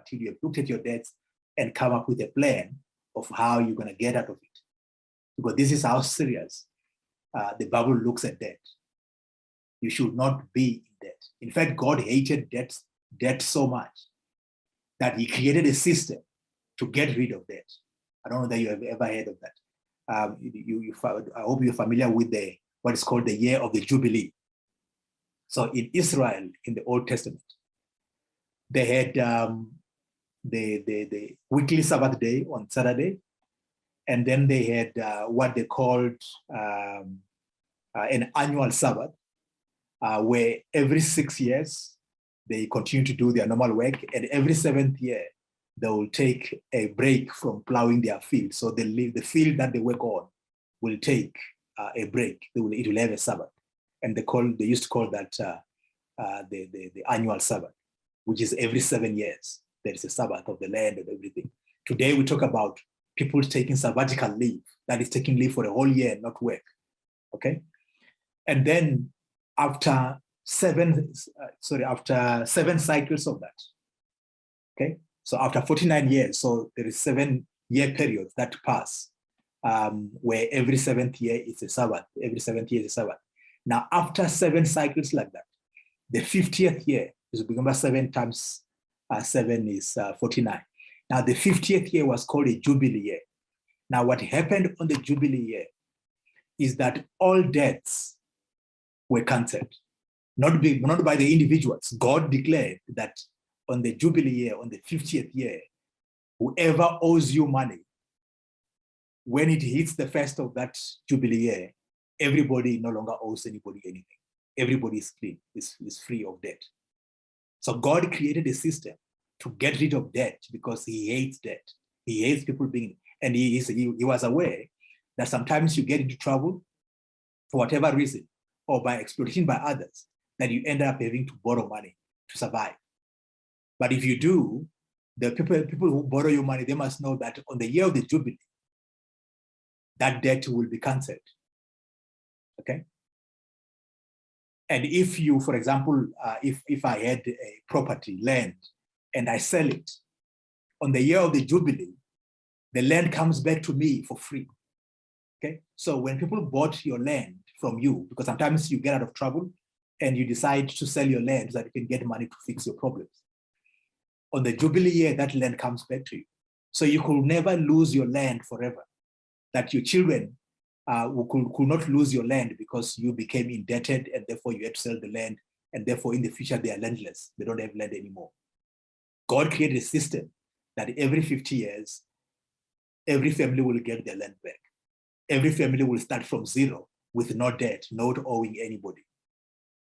until you have looked at your debts and come up with a plan of how you're going to get out of it. Because this is how serious the Bible looks at debt. You should not be in debt. In fact, God hated debt so much that he created a system to get rid of debt. I don't know that you have ever heard of that. I hope you're familiar with what is called the year of the Jubilee. So in Israel, in the Old Testament, they had the weekly Sabbath day on Saturday, and then they had what they called an annual Sabbath, where every 6 years they continue to do their normal work, and every 7th year they will take a break from plowing their field. So the field that they work on will take a break. It will have a Sabbath, and they used to call that the annual Sabbath, which is every 7 years. There is a Sabbath of the land and everything. Today we talk about people taking sabbatical leave, that is taking leave for a whole year and not work. Okay, and then after seven cycles of that. Okay, so after 49 years, so there is 7-year periods that pass, where every 7th year is a Sabbath. Every 7th year is a Sabbath. Now, after 7 cycles like that, the 50th year is, remember, 7 times 7 is 49. Now, the 50th year was called a Jubilee year. Now, what happened on the Jubilee year is that all debts were cancelled, not by the individuals. God declared that on the Jubilee year, on the 50th year, whoever owes you money, when it hits the first of that Jubilee year, everybody no longer owes anybody anything. Everybody is clean, is free of debt. So God created a system to get rid of debt because he hates debt. He hates people being, and he was aware that sometimes you get into trouble for whatever reason, or by exploitation by others, that you end up having to borrow money to survive. But if you do, the people who borrow your money, they must know that on the year of the Jubilee, that debt will be cancelled. Okay? And if you, for example, if I had a property, land, and I sell it, on the year of the Jubilee, the land comes back to me for free. Okay? So when people bought your land from you, because sometimes you get out of trouble and you decide to sell your land so that you can get money to fix your problems. On the Jubilee year, that land comes back to you. So you could never lose your land forever. That your children could not lose your land because you became indebted and therefore you had to sell the land, and therefore in the future they are landless. They don't have land anymore. God created a system that every 50 years, every family will get their land back. Every family will start from zero with no debt, not owing anybody.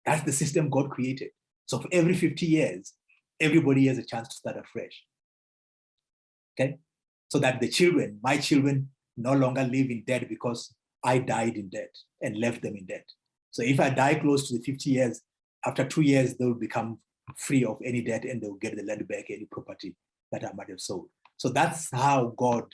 That's the system God created. So for every 50 years, everybody has a chance to start afresh. Okay? So that the children, my children, no longer live in debt because I died in debt and left them in debt. So if I die close to the 50 years, after 2 years, they will become free of any debt and they will get the land back, any property that I might have sold. So that's how God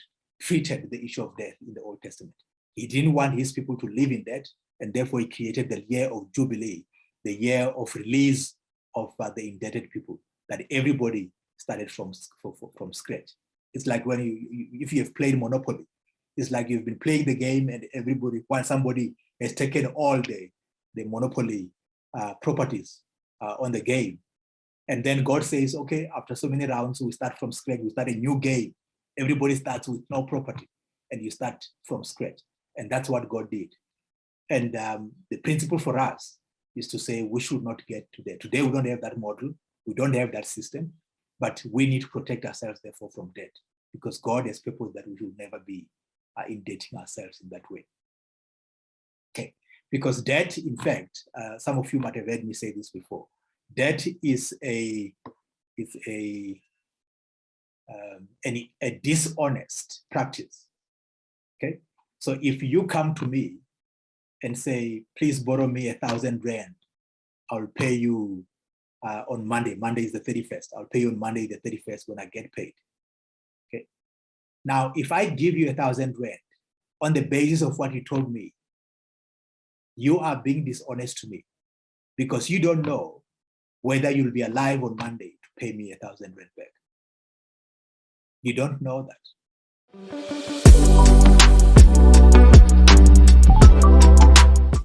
treated the issue of debt in the Old Testament. He didn't want his people to live in debt, and therefore he created the year of Jubilee, the year of release of the indebted people, that everybody started from scratch. It's like when if you have played Monopoly, it's like you've been playing the game and while somebody has taken all the Monopoly properties on the game. And then God says, okay, after so many rounds, we start from scratch, we start a new game. Everybody starts with no property and you start from scratch. And that's what God did. And the principle for us is to say we should not get to there. Today, we don't have that model. We don't have that system, but we need to protect ourselves, therefore, from debt, because God has purpose that we should never be indebting ourselves in that way. Okay, because debt, in fact, some of you might have heard me say this before. Debt is a dishonest practice. Okay, so if you come to me and say, please borrow me 1,000 rand, I'll pay you on Monday. Monday is the 31st. I'll pay you on Monday the 31st when I get paid. Okay. Now, if I give you 1,000 rand on the basis of what you told me, you are being dishonest to me because you don't know whether you'll be alive on Monday to pay me 1,000 rand back. You don't know that.